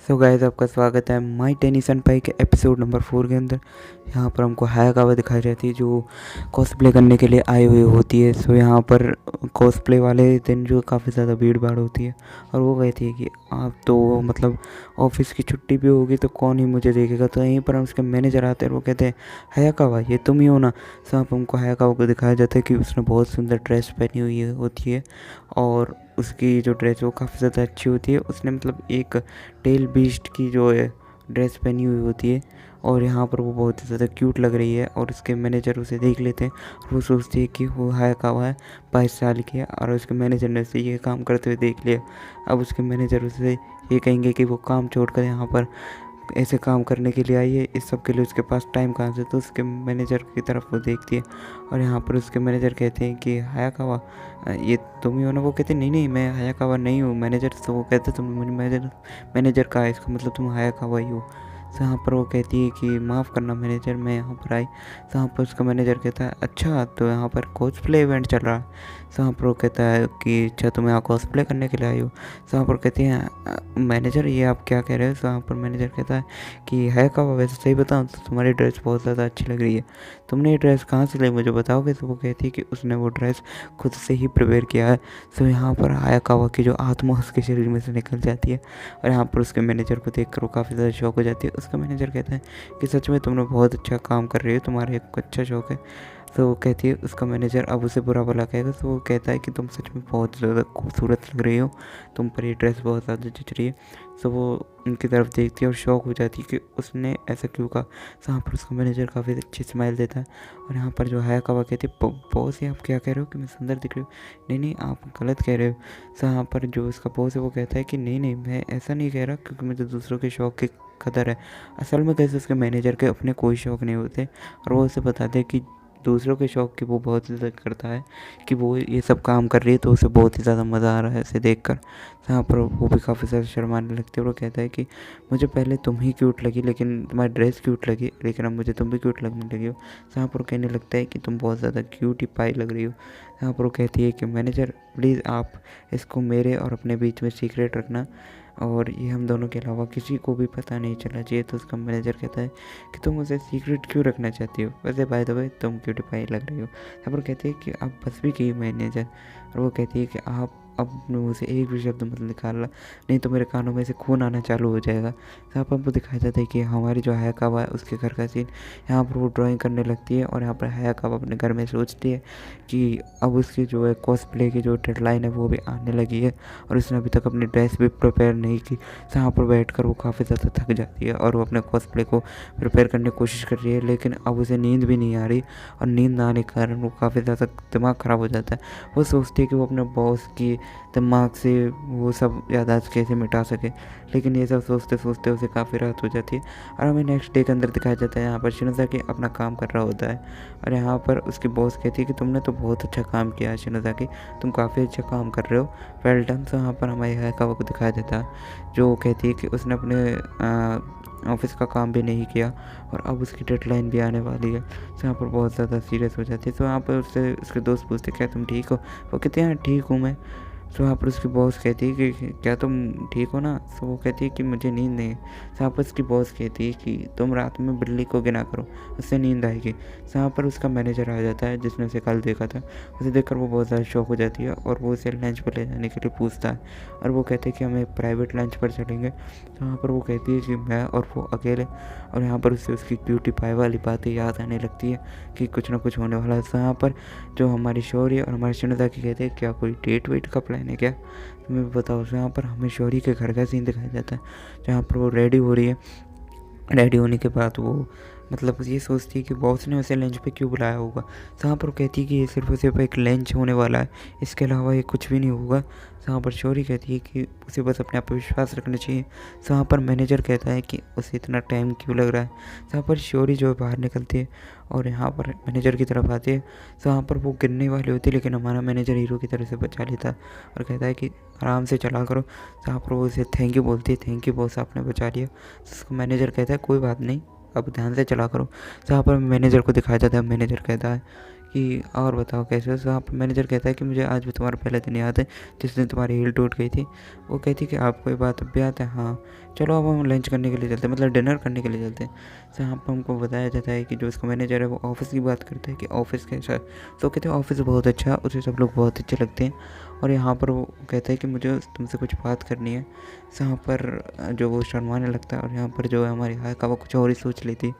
So guys, आपका स्वागत है माई टेनिसन पाई के एपिसोड नंबर 4 के अंदर। यहाँ पर हमको हायाकावा दिखाई जाती है जो कॉस्प्ले करने के लिए आई हुई होती है। सो यहाँ पर कॉस्प्ले वाले दिन जो काफ़ी ज़्यादा भीड़ भाड़ होती है और वो कहती है कि आप तो मतलब ऑफिस की छुट्टी भी होगी तो कौन ही मुझे देखेगा। तो यहीं पर उसके मैनेजर आते हैं और वो कहते हैं हायाकावा ये तुम ही हो ना। सो आप हमको हायाकावा को दिखाया जाता है कि उसने बहुत सुंदर ड्रेस पहनी हुई होती है और उसकी जो ड्रेस है वो काफ़ी ज़्यादा अच्छी होती है। उसने मतलब एक टेल बीस्ट की जो है ड्रेस पहनी हुई होती है और यहाँ पर वो बहुत ही ज़्यादा क्यूट लग रही है। और उसके मैनेजर उसे देख लेते हैं और वो सोचती है कि वो हायाकावा है, 22 साल की है और उसके मैनेजर ने उसे ये काम करते हुए देख लिया। अब उसके मैनेजर उसे ये कहेंगे कि वो काम छोड़कर यहाँ पर ऐसे काम करने के लिए आई है, इस सब के लिए उसके पास टाइम कहाँ से। तो उसके मैनेजर की तरफ वो देखती है और यहाँ पर उसके मैनेजर कहते हैं कि हायाकावा ये तुम ही हो ना। वो कहते हैं नहीं नहीं, मैं हायाकावा नहीं हूँ मैनेजर। तो वो कहते तुम मुझे मैनेजर कहा है, इसका मतलब तुम हायाकावा ही हो। तो यहाँ पर वो कहती है कि माफ़ करना मैनेजर, मैं यहाँ पर आई। तो यहाँ पर उसका मैनेजर कहता है अच्छा तो यहाँ पर कॉस्प्ले इवेंट चल रहा है। तो यहाँ पर वो कहता है कि अच्छा तुम यहाँ कॉस्प्ले करने के लिए आई हो। तो यहाँ पर कहती हैं मैनेजर ये आप क्या कह रहे हो। तो यहाँ पर मैनेजर कहता है कि है कब, वैसे सही बताऊँ तो तुम्हारी ड्रेस बहुत ज़्यादा अच्छी लग रही है, तुमने ये ड्रेस कहाँ से ली मुझे बताओगे। तो वो कहती है कि उसने वो ड्रेस खुद से ही प्रिपेयर किया है। तो यहाँ पर हायाकावा की जो आत्मा उसके शरीर में से निकल जाती है और यहाँ पर उसके मैनेजर को देखकर वो काफ़ी ज़्यादा शौक हो जाती है। उसका मैनेजर कहता है कि सच में तुमने बहुत अच्छा काम कर रही हो, तुम्हारा एक अच्छा शौक है। तो वो कहती है उसका मैनेजर अब उसे बुरा भला कहेगा। तो वो कहता है कि तुम सच में बहुत ज़्यादा खूबसूरत लग रही हो, तुम पर ये ड्रेस बहुत ज़्यादा जच रही है। तो वो उनकी तरफ देखती है और शौक हो जाती है कि उसने ऐसा क्यों कहा। तो यहाँ पर उसका मैनेजर काफ़ी अच्छी स्माइल देता है और यहाँ पर जो हायाकावा कहती है बॉस ये आप क्या कह रहे हो कि मैं सुंदर दिख रही हूँ। नहीं नहीं आप गलत कह रहे हो। तो यहाँ पर जो उसका बॉस है वो कहता है कि नहीं नहीं मैं ऐसा नहीं कह रहा, क्योंकि मुझे दूसरों के शौक की कदर है। असल में कैसे उसके मैनेजर के अपने कोई शौक नहीं होते और वो उसे बताते हैं कि दूसरों के शौक की वो बहुत ज़्यादा करता है कि वो ये सब काम कर रही है तो उसे बहुत ही ज़्यादा मज़ा आ रहा है इसे देखकर। यहाँ पर वो भी काफ़ी ज़्यादा शर्माने लगती है और वो कहता है कि मुझे पहले तुम ही क्यूट लगी, लेकिन तुम्हारी ड्रेस क्यूट लगी, लेकिन अब मुझे तुम भी क्यूट लगने लगी हो। यहाँ पर वो कहने लगता है कि तुम बहुत ज़्यादा क्यूट ही पाई लग रही हो। यहाँ पर वो कहती है कि मैनेजर प्लीज़ आप इसको मेरे और अपने बीच में सीक्रेट रखना और ये हम दोनों के अलावा किसी को भी पता नहीं चलना चाहिए। तो उसका मैनेजर कहता है कि तुम उसे सीक्रेट क्यों रखना चाहती हो, वैसे बाय द वे तुम क्यूटी पाई लग रही हो। यहाँ पर कहती है कि आप बस भी की मैनेजर। और वो कहती है कि आप अब मुँह से एक भी शब्द मत निकालना, नहीं तो मेरे कानों में से खून आना चालू हो जाएगा। यहाँ पर हमको दिखाया जाता है कि हमारी जो हायाकावा है उसके घर का सीन। यहाँ पर वो ड्राइंग करने लगती है और यहाँ पर हायाकावा अपने घर में सोचती है कि अब उसकी जो है कॉस्प्ले की जो डेडलाइन है वो भी आने लगी है और उसने अभी तक अपनी ड्रेस भी प्रिपेयर नहीं की। तो यहाँ पर बैठकर वो काफ़ी ज़्यादा थक जाती है और वो अपने कॉस्प्ले को प्रिपेयर करने की कोशिश कर रही है, लेकिन अब उसे नींद भी नहीं आ रही और नींद ना आने के कारण वो काफ़ी ज़्यादा दिमाग ख़राब हो जाता है। वो सोचती है कि वो अपने बॉस की दिमाग से वो सब याददाश्त कैसे मिटा सके, लेकिन ये सब सोचते सोचते उसे काफ़ी रात हो जाती है। और हमें नेक्स्ट डे के अंदर दिखाया जाता है यहाँ पर शिनोज़ाकी अपना काम कर रहा होता है और यहाँ पर उसकी बॉस कहती है कि तुमने तो बहुत अच्छा काम किया शिनोज़ाकी, तुम काफ़ी अच्छा काम कर रहे हो, वेल डन। तो यहाँ पर हमारे हायाकावा को दिखाया जाता है जो कहती है कि उसने अपने ऑफिस का काम भी नहीं किया और अब उसकी डेडलाइन भी आने वाली है। तो यहाँ पर बहुत ज़्यादा सीरियस हो जाती है। तो यहाँ पर उससे उसके दोस्त पूछते क्या तुम ठीक हो। वो कहते हैं हाँ ठीक हूँ मैं। तो वहाँ पर उसकी बॉस कहती है कि क्या तुम ठीक हो ना। तो वो कहती है कि मुझे नींद नहीं है। तो यहाँ पर उसकी बॉस कहती है कि तुम रात में बिल्ली को गिना करो, उससे नींद आएगी। तो यहाँ पर उसका मैनेजर आ जाता है जिसने उसे कल देखा था। उसे देखकर वो बहुत ज़्यादा शौक हो जाती है और वो उसे लंच पर ले जाने के लिए पूछता है और वो कहते हैं कि हम एक प्राइवेट लंच पर चलेंगे। तो यहाँ पर वो कहती है कि मैं और वो अकेले। और यहाँ पर उसे उसकी क्यूटी पाई वाली बातें याद आने लगती है कि कुछ ना कुछ होने वाला है। तो यहाँ पर जो हमारी शौर्य और हमारी शिनोज़ाकी कहते हैं क्या कोई डेट वेट का प्लान है क्या, तुम्हें बताओ। तो यहाँ पर हमें शौर्य के घर का सीन दिखाया जाता है जहाँ पर वो रेडी हो रही है। रेडी होने के बाद वो मतलब ये सोचती है कि बॉस ने उसे लंच पे क्यों बुलाया होगा। तो यहाँ पर वो कहती है कि ये सिर्फ एक लंच होने वाला है, इसके अलावा ये कुछ भी नहीं होगा। तो यहाँ पर शौरी कहती है कि उसे बस अपने आप पर विश्वास रखना चाहिए। तो यहाँ पर मैनेजर कहता है कि उसे इतना टाइम क्यों लग रहा है। तो यहाँ पर शौरी जो है बाहर निकलती है और यहाँ पर मैनेजर की तरफ आती है। तो यहाँ पर वो गिरने वाली होती है, लेकिन हमारा मैनेजर हीरो की तरह से बचा लेता है और कहता है कि आराम से चला करो। तो यहाँ पर वो उसे थैंक यू बोलती है, थैंक यू बॉस आपने बचा लिया। तो उसका मैनेजर कहता है कोई बात नहीं, अब ध्यान से चला करो। तो यहाँ पर मैनेजर को दिखाया जाता है। मैनेजर कहता है कि और बताओ कैसे हो। तो वहाँ पर मैनेजर कहता है कि मुझे आज भी तुम्हारा पहला दिन याद है जिस दिन तुम्हारी हील टूट गई थी। वो कहती कि आपको ये बात अब भी याद है। हाँ चलो अब हम लंच करने के लिए चलते हैं, मतलब डिनर करने के लिए चलते हैं। तो यहाँ पर हमको बताया जाता है कि जो उसका मैनेजर है वो ऑफिस की बात करता है कि ऑफिस के साथ, तो कहते हैं ऑफिस बहुत अच्छा है, उसे सब लोग बहुत अच्छे लगते हैं। और यहाँ पर वो कहता है कि मुझे तुमसे कुछ बात करनी है। तो यहाँ पर जो वो शर्माने लगता है और यहाँ पर जो है हमारी हायका वो कुछ और ही सोच लेती है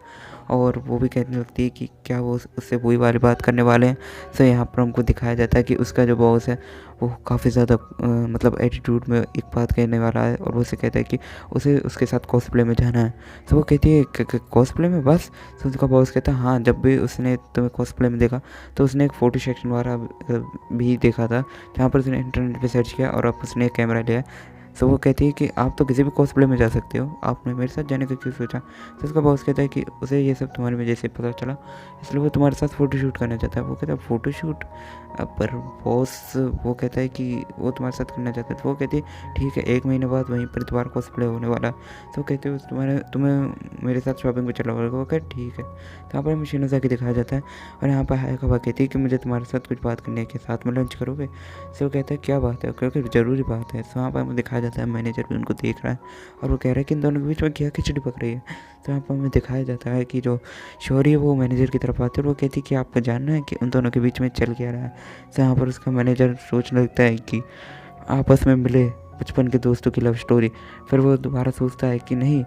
और वो भी कहने लगती है कि क्या वो उससे वही वाली बात करने वाले हैं। तो यहाँ पर हमको दिखाया जाता है कि उसका जो बॉस है वो काफ़ी ज़्यादा मतलब एटीट्यूड में एक बात कहने वाला है और वो उसे कहता है कि उसे उसके साथ कॉस्प्ले में जाना है। तो वो कहती है कॉस्प्ले में बस। तो उसका बॉस कहता है हाँ, जब भी उसने तुम्हें कॉस्प्ले में देखा तो उसने एक फ़ोटो सेक्शन वाला भी देखा था जहाँ पर उसने इंटरनेट पे सर्च किया और अब उसने एक कैमरा लिया। तो वो कहती है कि आप तो किसी भी कॉस्प्ले में जा सकते हो, आपने मेरे साथ जाने का क्यों सोचा। तो उसका बॉस कहता है कि उसे ये सब तुम्हारी वजह से पता चला, इसलिए वो तुम्हारे साथ फ़ोटोशूट करना चाहता है। वो कहता है फ़ोटोशूट, पर बॉस वो कहता है कि वो तुम्हारे साथ करना चाहता है। तो वो कहती है ठीक है, 1 महीने बाद वहीं पर दोबारा कॉस्प्ले होने वाला है। तो कहते हो तुम्हें मेरे साथ शॉपिंग पर चला होगा। वो कहते ठीक है। तो यहाँ पर हमें शिनोज़ाकी दिखाया जाता है और यहाँ पर हायकावा कहती है कि मुझे तुम्हारे साथ कुछ बात करनी है, कि साथ में लंच करोगे। तो वो कहता है क्या बात है, क्योंकि ज़रूरी बात है। तो वहाँ पर हमें दिखाया जाता है मैनेजर भी उनको देख रहा है और वो कह रहा है कि इन दोनों के बीच में क्या खिचड़ी पक रही है। तो यहाँ पर हमें दिखाया जाता है कि जो शौर्य है वो मैनेजर की तरफ आती है और वो कहती है कि आपको जानना है कि उन दोनों के बीच में चल क्या रहा है। तो यहाँ पर उसका मैनेजर सोचने लगता है कि आपस में मिले बचपन के दोस्तों की लव स्टोरी। फिर वो दोबारा सोचता है कि नहीं,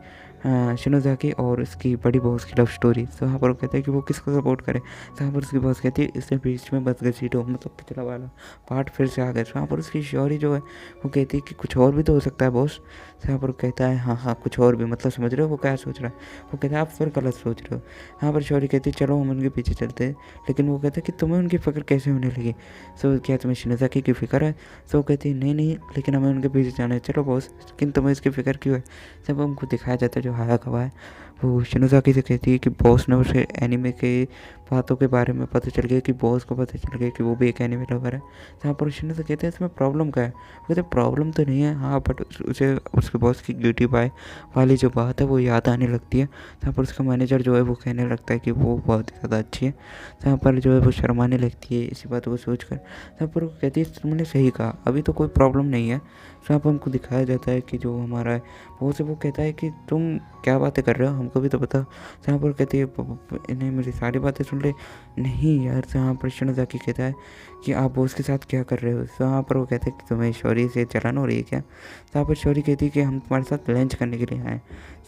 शिनोज़ाकी और उसकी बड़ी बॉस की लव स्टोरी। तो वहाँ पर वो कहता है कि वो किसको सपोर्ट करे। तो वहाँ पर उसकी बॉस कहती है इससे बीच में बस घसीटो, मतलब पिछला वाला पार्ट फिर से आ गया। तो वहाँ पर उसकी शौरी जो है वो कहती है कि कुछ और भी तो हो सकता है बॉस। तो यहाँ पर कहता है हाँ हाँ कुछ और भी, मतलब समझ रहे हो वो क्या सोच रहा है। वो कहता है आप फिर गलत सोच रहे हो। यहाँ पर शौरी कहती है चलो हम उनके पीछे चलते हैं। लेकिन वो कहता है कि तुम्हें उनकी फ़िक्र कैसे होने लगी। तो क्या तुम्हें शिनोज़ाकी की फ़िक्र है। तो वो कहती है नहीं नहीं, लेकिन हमें उनके पीछे जाना है। चलो बॉस, लेकिन तुम्हें इसकी फ़िक्र क्यों है। सब हमको दिखाया जाता है जो हायाकावा है वो शिनोज़ाकी से कहती है कि बॉस ने उसे एनीमे के बातों के बारे में पता चल गया, कि बॉस को पता चल गया कि वो भी एक एनीमे लवर है। जहाँ पर शिनोज़ाकी कहते हैं इसमें प्रॉब्लम क्या है। वो कहते हैं प्रॉब्लम तो नहीं है, हाँ बट उसे उसके बॉस की गिल्टी बाय वाली जो बात है वो याद आने लगती है। जहाँ पर उसका मैनेजर जो है वो कहने लगता है कि वो बहुत ज़्यादा अच्छी है। जहाँ पर जो है वो शर्माने लगती है इसी बात को सोच कर। जहाँ पर वो कहती है तुमने सही कहा, अभी तो कोई प्रॉब्लम नहीं है। जहाँ पर हमको दिखाया जाता है कि जो हमारा है वो कहता है कि तुम क्या बातें कर रहे हो, हमको भी तो बताओ। जहाँ पर कहती है इन्हें मेरी सारी बातें सुन ले। नहीं यार, जहाँ पर शिनोज़ाकी कहता है कि आप बॉस के साथ क्या कर रहे हो। जहाँ पर वो कहते हैं कि तुम्हें शौरी से जलन हो रही है क्या। जहाँ पर शौरी कहती है कि हम तुम्हारे साथ लंच करने के लिए आए।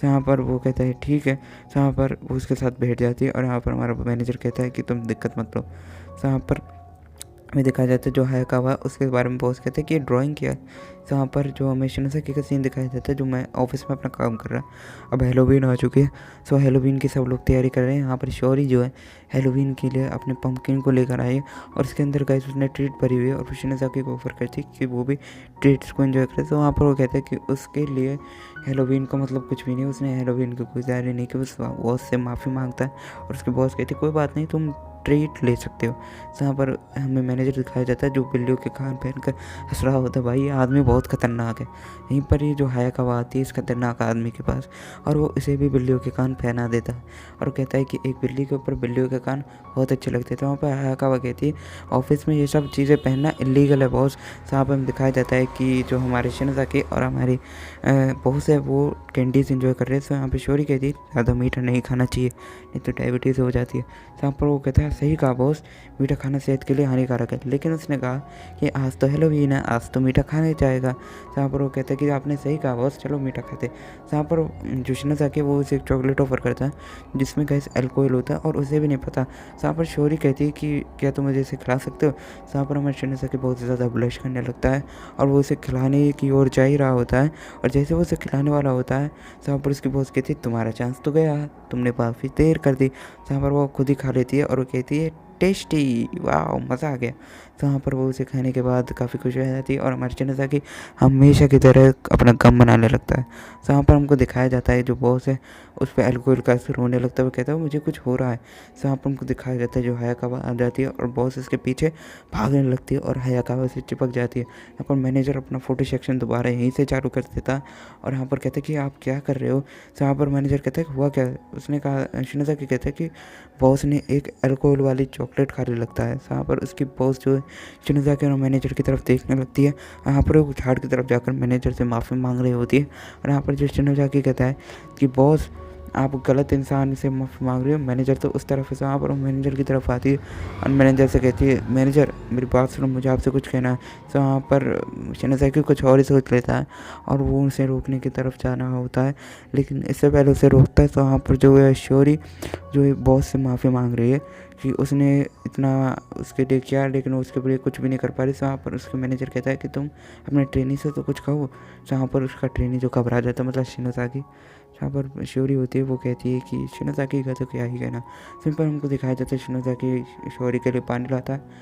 जहाँ पर वो कहता है ठीक है। जहाँ पर वो उसके साथ बैठ जाती है और यहाँ पर हमारा मैनेजर कहता है कि तुम दिक्कत मत लो। जहाँ पर हमें दिखाया जाता है जो हायाकावा उसके बारे में बॉस कहते हैं कि ये ड्राइंग किया है। जहाँ पर जो हमें शिनोज़ाकी का सीन दिखाया जाता है जो मैं ऑफिस में अपना काम कर रहा है। अब हेलोवीन आ चुकी है, सो हेलोवीन की सब लोग तैयारी कर रहे हैं। यहाँ पर शौरी जो है हेलोवीन के लिए अपने पम्पकिन को लेकर आई है और इसके अंदर गाइस उसने ट्रीट भरी हुई है और शिनोज़ाकी को ऑफर करती है कि वो भी ट्रीट्स को एंजॉय करे। तो वहाँ पर वो कहते हैं कि उसके लिए हेलोवीन का मतलब कुछ भी नहीं, उसने हेलोवीन की कोई तैयारी नहीं की, बस बॉस से माफ़ी मांगता है और उसके बॉस कहती है कोई बात नहीं, तुम ट्रीट ले सकते हो। जहाँ पर हमें मैनेजर दिखाया जाता है जो बिल्लियों के कान पहन कर हंस रहा होता है। भाई ये आदमी बहुत खतरनाक है। यहीं पर ही जो हायाकावा आती है इस खतरनाक आदमी के पास और वो इसे भी बिल्लियों के कान पहना देता है और कहता है कि एक बिल्ली के ऊपर बिल्लियों के कान बहुत अच्छे लगते हैं। तो वहाँ पर हायाकावा कहती है ऑफिस में ये सब चीज़ें पहनना इलीगल है बॉस। जहाँ पर हमें दिखाया जाता है कि जो हमारे शिनोज़ाकी और हमारी बॉस है वो कैंडीज इंजॉय कर रहे हैं। तो यहाँ पर शौरी कहती है ज़्यादा मीठा नहीं खाना चाहिए, नहीं तो डायबिटीज़ हो जाती है। जहाँ पर वो कहता है सही कहा बॉस, मीठा खाना सेहत के लिए हानिकारक है। लेकिन उसने कहा कि आज तो हेलोवीन है, आज तो मीठा खाना ही जाएगा। जहाँ पर वो कहता है कि आपने सही कहा बॉस, चलो मीठा खाते। जहाँ पर जो शिनोज़ाकी वो उसे एक चॉकलेट ऑफर करता है जिसमें गैस अल्कोहल होता है और उसे भी नहीं पता। जहाँ पर शौरी कहती है कि क्या तुम मुझे इसे खिला सकते हो। जहाँ पर हमारे शिनोज़ाकी बहुत ज़्यादा ब्लश करने लगता है और वो उसे खिलाने की ओर जा ही रहा होता है और जैसे वो उसे खिलाने वाला होता है जहाँ पर उसकी बॉस कहती है तुम्हारा चांस तो गया, तुमने काफ़ी देर कर दी। जहाँ पर वो खुद ही खा लेती है और वो कहती है टेस्टी, वाह मज़ा आ गया। तो वहाँ पर वो उसे खाने के बाद काफ़ी खुश हो जाती है और हमारी शिनोज़ाकी हमेशा की तरह अपना गम बनाने लगता है। तो वहाँ पर हमको दिखाया जाता है जो बॉस है उस पर अल्कोहल का असर होने लगता है। वो कहता है मुझे कुछ हो रहा है। तो वहाँ पर हमको दिखाया जाता है जो हायाकावा आ जाती है और बॉस उसके पीछे भागने लगती है और हायाकावा से चिपक जाती है। यहाँ पर मैनेजर अपना फ़ोटो सेक्शन दोबारा यहीं से चालू कर देता है और यहाँ पर कहते हैं कि आप क्या कर रहे हो। तो यहाँ पर मैनेजर कहता है कि हुआ क्या। उसने कहा, शिनोज़ाकी कहता है कि बॉस ने एक अल्कोहल वाली चॉकलेट खाने लगता है। यहाँ पर उसकी बॉस जो है शिनोज़ाकी और मैनेजर की तरफ देखने लगती है। यहाँ पर वो झाड़ की तरफ जाकर मैनेजर से माफ़ी मांग रही होती है और यहाँ पर जो शिनोज़ाकी कहता है कि बॉस आप गलत इंसान से माफ़ी मांग रहे हो। मैनेजर तो उस तरफ से, वहाँ पर वो मैनेजर की तरफ आती है और मैनेजर से कहती है मैनेजर मेरी बात सुनो, मुझे आपसे कुछ कहना है। तो वहाँ पर शिनोज़ाकी कुछ और ही सोच लेता है और वो उसे रोकने की तरफ जाना होता है, लेकिन इससे पहले उसे रोकता है। तो वहाँ पर जो है शियोरी जो है बॉस से माफ़ी मांग रही है कि उसने इतना उसके लिए किया लेकिन वो उसके लिए कुछ भी नहीं कर पा रही। तो वहाँ पर उसके मैनेजर कहता है कि तुम अपने ट्रेनी से तो कुछ कहो। तो वहाँ पर उसका ट्रेनी जो घबरा जाता है, मतलब शिनोज़ाकी, जहाँ पर शियोरी होती है वो कहती है कि शिनोज़ाकी का तो क्या ही कहना। सिंपल हमको दिखाया जाता है शिनोज़ाकी शियोरी के लिए पानी लाता है।